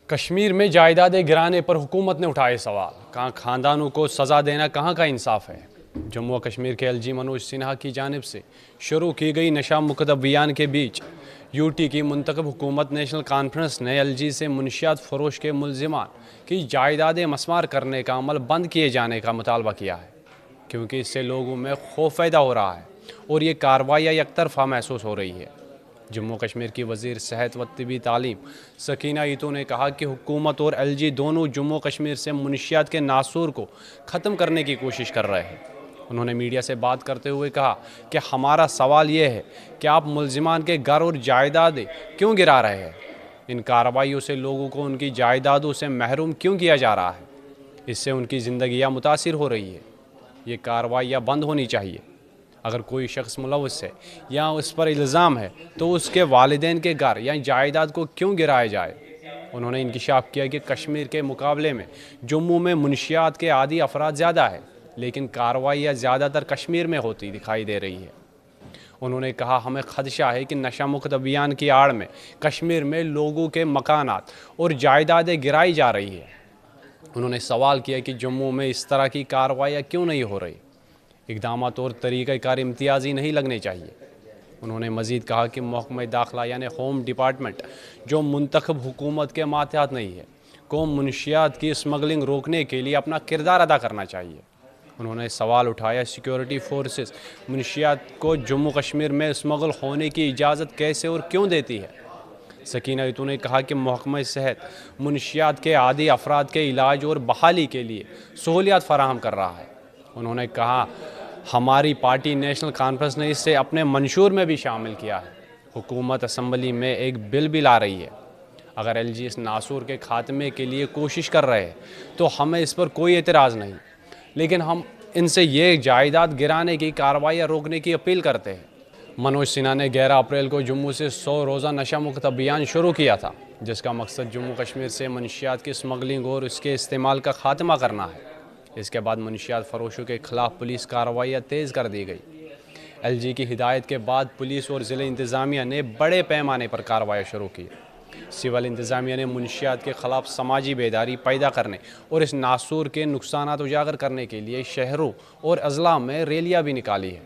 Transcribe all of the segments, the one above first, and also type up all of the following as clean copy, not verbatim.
کشمیر میں جائیدادیں گرانے پر حکومت نے اٹھائے سوال، کہاں خاندانوں کو سزا دینا کہاں کا انصاف ہے۔ جموں و کشمیر کے ایل جی منوج سنہا کی جانب سے شروع کی گئی نشہ مکت ابھیان کے بیچ یو ٹی کی منتخب حکومت نیشنل کانفرنس نے ایل جی سے منشیات فروش کے ملزمان کی جائیدادیں مسمار کرنے کا عمل بند کیے جانے کا مطالبہ کیا ہے، کیونکہ اس سے لوگوں میں خوف پیدا ہو رہا ہے اور یہ کارروائیاں یک طرفہ محسوس ہو رہی ہے۔ جموں کشمیر کی وزیر صحت و طبی تعلیم سکینہ ایتو نے کہا کہ حکومت اور ایل جی دونوں جموں کشمیر سے منشیات کے ناصور کو ختم کرنے کی کوشش کر رہے ہیں۔ انہوں نے میڈیا سے بات کرتے ہوئے کہا کہ ہمارا سوال یہ ہے کہ آپ ملزمان کے گھر اور جائیدادیں کیوں گرا رہے ہیں؟ ان کارروائیوں سے لوگوں کو ان کی جائیدادوں سے محروم کیوں کیا جا رہا ہے؟ اس سے ان کی زندگیاں متاثر ہو رہی ہے۔ یہ کارروائیاں بند ہونی چاہیے۔ اگر کوئی شخص ملوث ہے یا اس پر الزام ہے تو اس کے والدین کے گھر یا جائیداد کو کیوں گرایا جائے؟ انہوں نے انکشاف کیا کہ کشمیر کے مقابلے میں جموں میں منشیات کے عادی افراد زیادہ ہیں، لیکن کارروائیاں زیادہ تر کشمیر میں ہوتی دکھائی دے رہی ہے۔ انہوں نے کہا ہمیں خدشہ ہے کہ نشہ مکت ابھیان کی آڑ میں کشمیر میں لوگوں کے مکانات اور جائیدادیں گرائی جا رہی ہیں۔ انہوں نے سوال کیا کہ جموں میں اس طرح کی کارروائیاں کیوں نہیں ہو رہی؟ اقدامات اور طریقہ کار امتیازی نہیں لگنے چاہیے۔ انہوں نے مزید کہا کہ محکمہ داخلہ یعنی ہوم ڈپارٹمنٹ جو منتخب حکومت کے ماتحت نہیں ہے، کو منشیات کی اسمگلنگ روکنے کے لیے اپنا کردار ادا کرنا چاہیے۔ انہوں نے سوال اٹھایا سیکیورٹی فورسز منشیات کو جموں کشمیر میں اسمگل ہونے کی اجازت کیسے اور کیوں دیتی ہے۔ سکینہ ایتو نے کہا کہ محکمہ صحت منشیات کے عادی افراد کے علاج اور بحالی کے لیے سہولیات فراہم کر رہا ہے۔ انہوں نے کہا ہماری پارٹی نیشنل کانفرنس نے اسے اپنے منشور میں بھی شامل کیا ہے۔ حکومت اسمبلی میں ایک بل بھی لا رہی ہے۔ اگر ایل جی اس ناصور کے خاتمے کے لیے کوشش کر رہے ہیں تو ہمیں اس پر کوئی اعتراض نہیں، لیکن ہم ان سے یہ جائیداد گرانے کی کارروائیاں روکنے کی اپیل کرتے ہیں۔ منوج سنہا نے 11 اپریل کو جموں سے 100 روزہ نشہ مکت ابھیان شروع کیا تھا، جس کا مقصد جموں کشمیر سے منشیات کی اسمگلنگ اور اس کے استعمال کا خاتمہ کرنا ہے۔ اس کے بعد منشیات فروشوں کے خلاف پولیس کارروائیاں تیز کر دی گئی۔ ایل جی کی ہدایت کے بعد پولیس اور ضلع انتظامیہ نے بڑے پیمانے پر کارروائیاں شروع کی۔ سول انتظامیہ نے منشیات کے خلاف سماجی بیداری پیدا کرنے اور اس ناصور کے نقصانات اجاگر کرنے کے لیے شہروں اور اضلاع میں ریلیاں بھی نکالی ہیں۔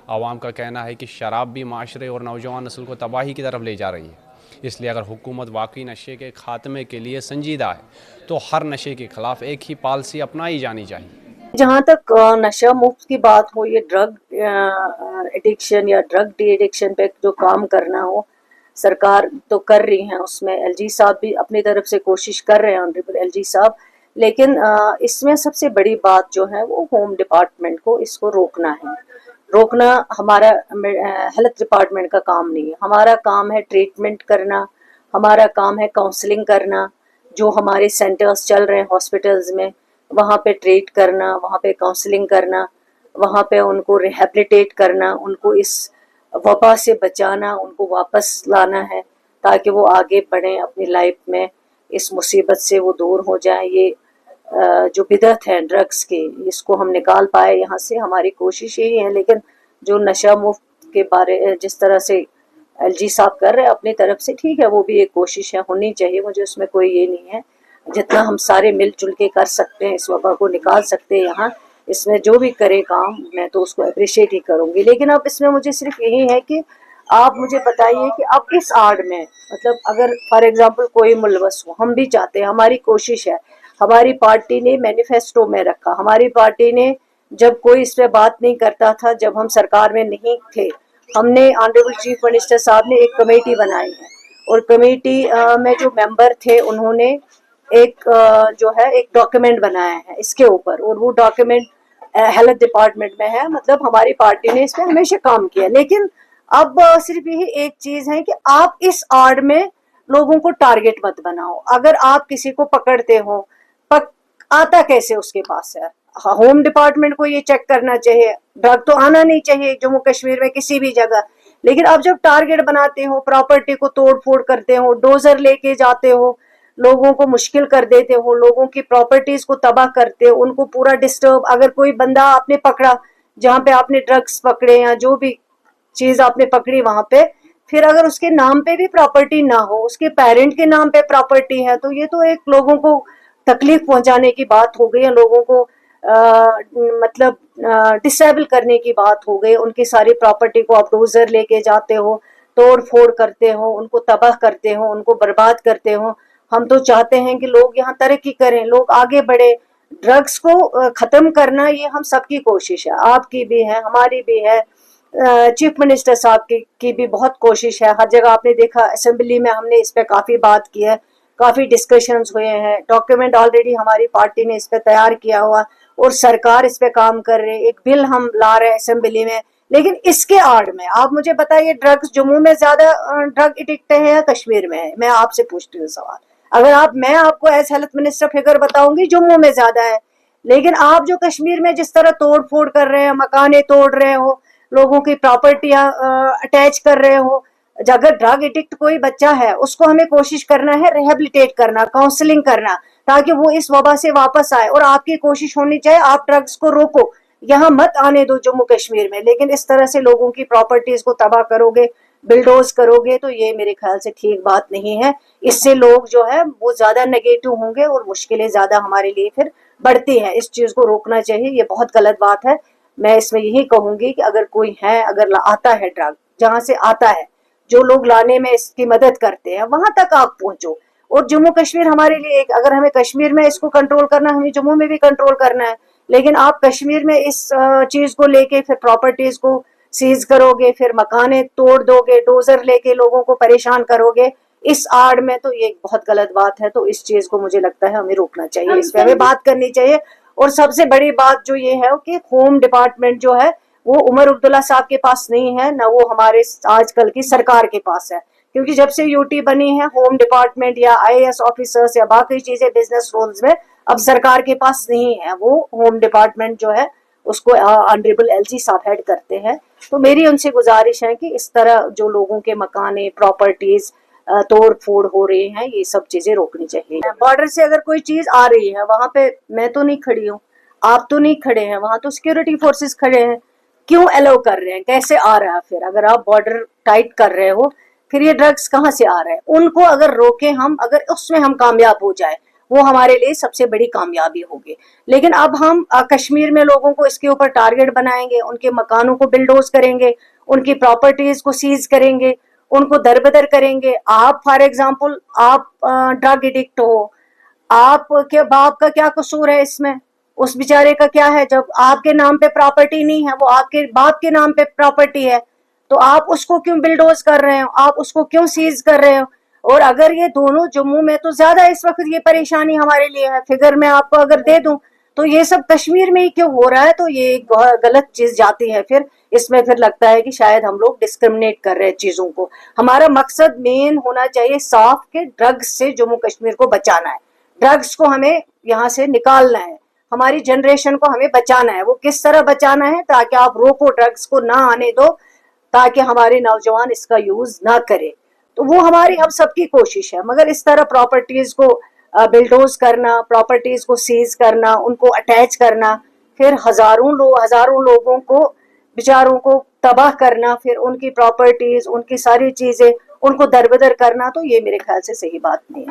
عوام کا کہنا ہے کہ شراب بھی معاشرے اور نوجوان نسل کو تباہی کی طرف لے جا رہی ہے، اس لیے اگر حکومت واقعی نشے کے خاتمے کے لیے سنجیدہ ہے تو ہر نشے کے خلاف ایک ہی پالیسی اپنائی جانی چاہیے۔ جہاں تک نشہ مفت کی بات ہو، یہ ڈرگ ایڈکشن یا ڈرگ ڈی ایڈکشن پہ جو کام کرنا ہو، سرکار تو کر رہی ہیں، اس میں ایل جی صاحب بھی اپنی طرف سے کوشش کر رہے ہیں، آنریبل ایل جی صاحب، لیکن اس میں سب سے بڑی بات جو ہے وہ ہوم ڈپارٹمنٹ کو اس کو روکنا ہے۔ روکنا ہمارا ہیلتھ ڈپارٹمنٹ کا کام نہیں ہے، ہمارا کام ہے ٹریٹمنٹ کرنا، ہمارا کام ہے کاؤنسلنگ کرنا، جو ہمارے سینٹرز چل رہے ہیں ہاسپٹلز میں وہاں پہ ٹریٹ کرنا، وہاں پہ کاؤنسلنگ کرنا، وہاں پہ ان کو ریہیبلیٹیٹ کرنا، ان کو اس وبا سے بچانا، ان کو واپس لانا ہے تاکہ وہ آگے بڑھیں اپنی لائف میں، اس مصیبت سے وہ دور ہو جائیں۔ یہ جو بدعت ہے ڈرگس کی، اس کو ہم نکال پائے یہاں سے، ہماری کوشش یہی ہے۔ لیکن جو نشہ مفت کے بارے جس طرح سے ایل جی صاحب کر رہے ہیں اپنی طرف سے، ٹھیک ہے، وہ بھی ایک کوشش ہے، ہونی چاہیے، مجھے اس میں کوئی یہ نہیں ہے۔ جتنا ہم سارے مل جل کے کر سکتے ہیں اس وبا کو نکال سکتے ہیں یہاں، اس میں جو بھی کرے کام میں تو اس کو اپریشیٹ ہی کروں گی۔ لیکن اب اس میں مجھے صرف یہی ہے کہ آپ مجھے بتائیے کہ اب اس آڑ میں، مطلب اگر فار ایگزامپل کوئی ملوث ہو، ہم بھی چاہتے ہیں، ہماری کوشش ہے، ہماری پارٹی نے مینیفیسٹو میں رکھا، ہماری پارٹی نے جب کوئی اس پہ بات نہیں کرتا تھا، جب ہم سرکار میں نہیں تھے، ہم نے آنریبل چیف منسٹر صاحب نے ایک کمیٹی بنائی ہے، اور کمیٹی میں جو ممبر تھے انہوں نے ایک جو ہے ایک ڈاکیومنٹ بنایا ہے اس کے اوپر، اور وہ ڈاکیومنٹ ہیلتھ ڈپارٹمنٹ میں ہے، مطلب ہماری پارٹی نے اس پہ ہمیشہ کام کیا۔ لیکن اب صرف یہی ایک چیز ہے کہ آپ اس آڑ میں لوگوں کو ٹارگٹ مت بناؤ۔ اگر آپ کسی کو پکڑتے ہو، آتا کیسے اس کے پاس ہے؟ ہوم ڈپارٹمنٹ کو یہ چیک کرنا چاہیے، ڈرگ تو آنا نہیں چاہیے جموں کشمیر میں کسی بھی جگہ۔ لیکن آپ جب ٹارگٹ بناتے ہو، پراپرٹی کو توڑ پھوڑ کرتے ہو، ڈوزر لے کے جاتے ہو، لوگوں کو مشکل کر دیتے ہو، لوگوں کی پراپرٹیز کو تباہ کرتے ہو، ان کو پورا ڈسٹرب۔ اگر کوئی بندہ آپ نے پکڑا جہاں پہ آپ نے ڈرگز پکڑے یا جو بھی چیز آپ نے پکڑی وہاں پہ، پھر اگر اس کے نام پہ بھی پراپرٹی نہ ہو, اس کے پیرنٹ کے نام پہ پراپرٹی ہے, تو یہ تو ایک لوگوں کو تکلیف پہنچانے کی بات ہو گئی ہے, لوگوں کو مطلب ڈسیبل کرنے کی بات ہو گئی. ان کی ساری پراپرٹی کو آپ ڈوزر لے کے جاتے ہو, توڑ پھوڑ کرتے ہو, ان کو تباہ کرتے ہو, ان کو برباد کرتے ہو. ہم تو چاہتے ہیں کہ لوگ یہاں ترقی کریں, لوگ آگے بڑھے. ڈرگس کو ختم کرنا یہ ہم سب کی کوشش ہے, آپ کی بھی ہے, ہماری بھی ہے, چیف منسٹر صاحب کی بھی بہت کوشش ہے. ہر جگہ آپ نے دیکھا, اسمبلی میں ہم نے اس پہ کافی بات کی ہے, کافی ڈسکشنز ہوئے ہیں, ڈاکیومنٹ آلریڈی ہماری پارٹی نے اس پہ تیار کیا ہوا اور سرکار اس پہ کام کر رہے. ایک بل ہم لا رہے ہیں اسمبلی میں, لیکن اس کے آڑ میں آپ مجھے بتائیے, ڈرگس جموں میں زیادہ ڈرگ ایڈکٹ ہے یا کشمیر میں ہے؟ میں آپ سے پوچھتی ہوں سوال. اگر میں آپ کو ایز ہیلتھ منسٹر فگر بتاؤں گی جموں میں زیادہ ہے, لیکن آپ جو کشمیر میں جس طرح توڑ پھوڑ کر رہے ہیں, مکانے توڑ رہے ہو, لوگوں کی پراپرٹیاں اٹیچ کر رہے ہو. اگر ڈرگ ایڈکٹ کوئی بچہ ہے, اس کو ہمیں کوشش کرنا ہے ریہیبلیٹیٹ کرنا, کاؤنسلنگ کرنا, تاکہ وہ اس وبا سے واپس آئے. اور آپ کی کوشش ہونی چاہیے آپ ڈرگس کو روکو, یہاں مت آنے دو جموں کشمیر میں. لیکن اس طرح سے لوگوں کی پراپرٹیز کو تباہ کرو گے, بلڈوز کرو گے, تو یہ میرے خیال سے ٹھیک بات نہیں ہے. اس سے لوگ جو ہے وہ زیادہ نیگیٹو ہوں گے اور مشکلیں زیادہ ہمارے لیے پھر بڑھتی ہیں. اس چیز کو روکنا چاہیے, یہ بہت غلط بات ہے. میں اس میں یہی کہوں گی کہ اگر کوئی ہے, اگر آتا ہے ڈرگ, جہاں سے آتا ہے, جو لوگ لانے میں اس کی مدد کرتے ہیں, وہاں تک آپ پہنچو. اور جموں کشمیر ہمارے لیے ایک, اگر ہمیں کشمیر میں اس کو کنٹرول کرنا, ہمیں جموں میں بھی کنٹرول کرنا ہے. لیکن آپ کشمیر میں اس چیز کو لے کے پھر پراپرٹیز کو سیز کرو گے, پھر مکانے توڑ دو گے, ڈوزر لے کے لوگوں کو پریشان کرو گے اس آڑ میں, تو یہ بہت غلط بات ہے. تو اس چیز کو مجھے لگتا ہے ہمیں روکنا چاہیے, اس پہ ہمیں بات کرنی چاہیے. اور سب سے بڑی بات جو یہ ہے کہ ہوم ڈپارٹمنٹ جو ہے وہ عمر عبداللہ صاحب کے پاس نہیں ہے, نہ وہ ہمارے آج کل کی سرکار کے پاس ہے. کیونکہ جب سے یوٹی بنی ہے, ہوم ڈپارٹمنٹ یا IAS آفیسرز یا باقی چیزیں بزنس رولز میں اب سرکار کے پاس نہیں ہے. وہ ہوم ڈپارٹمنٹ جو ہے اس کو آنریبل LG صاحب ہیڈ کرتے ہیں. تو میری ان سے گزارش ہے کہ اس طرح جو لوگوں کے مکانے, پراپرٹیز توڑ پھوڑ ہو رہے ہیں, یہ سب چیزیں روکنی چاہیے. بارڈر سے اگر کوئی چیز آ رہی ہے, وہاں پہ میں تو نہیں کھڑی ہوں, آپ تو نہیں کھڑے ہیں, وہاں تو سیکورٹی فورسز کھڑے ہیں, کیوں الاؤ کر رہے ہیں, کیسے آ رہا ہے؟ پھر اگر آپ بارڈر ٹائٹ کر رہے ہو, پھر یہ ڈرگس کہاں سے آ رہے ہیں؟ ان کو اگر روکیں ہم, اگر اس میں ہم کامیاب ہو جائے, وہ ہمارے لیے سب سے بڑی کامیابی ہوگی. لیکن اب ہم کشمیر میں لوگوں کو اس کے اوپر ٹارگٹ بنائیں گے, ان کے مکانوں کو بلڈوز کریں گے, ان کی پراپرٹیز کو سیز کریں گے, ان کو دربدر کریں گے. آپ فار ایگزامپل آپ ڈرگ ایڈکٹ ہو, آپ کے باپ کا کیا قصور ہے اس میں؟ اس بیچارے کا کیا ہے؟ جب آپ کے نام پہ پراپرٹی نہیں ہے, وہ آپ کے باپ کے نام پہ پراپرٹی ہے, تو آپ اس کو کیوں بلڈوز کر رہے ہو, آپ اس کو کیوں سیز کر رہے ہو؟ اور اگر یہ دونوں جموں میں تو زیادہ اس وقت یہ پریشانی ہمارے لیے ہے, فگر میں آپ کو اگر دے دوں تو یہ سب کشمیر میں ہی کیوں ہو رہا ہے؟ تو یہ ایک بہت غلط چیز جاتی ہے. پھر اس میں پھر لگتا ہے کہ شاید ہم لوگ ڈسکرمنیٹ کر رہے ہیں چیزوں کو. ہمارا مقصد مین ہونا چاہیے صاف, کہ ڈرگس سے جموں کشمیر کو بچانا ہے, ڈرگس کو ہمیں یہاں سے نکالنا ہے, ہماری جنریشن کو ہمیں بچانا ہے. وہ کس طرح بچانا ہے؟ تاکہ آپ روکو, ڈرگس کو نہ آنے دو, تاکہ ہمارے نوجوان اس کا یوز نہ کرے. تو وہ ہماری ہم سب کی کوشش ہے. مگر اس طرح پراپرٹیز کو بلڈوز کرنا, پراپرٹیز کو سیز کرنا, ان کو اٹیچ کرنا, پھر ہزاروں لوگوں کو بیچاروں کو تباہ کرنا, پھر ان کی پراپرٹیز, ان کی ساری چیزیں ان کو دربدر کرنا, تو یہ میرے خیال سے صحیح بات نہیں ہے.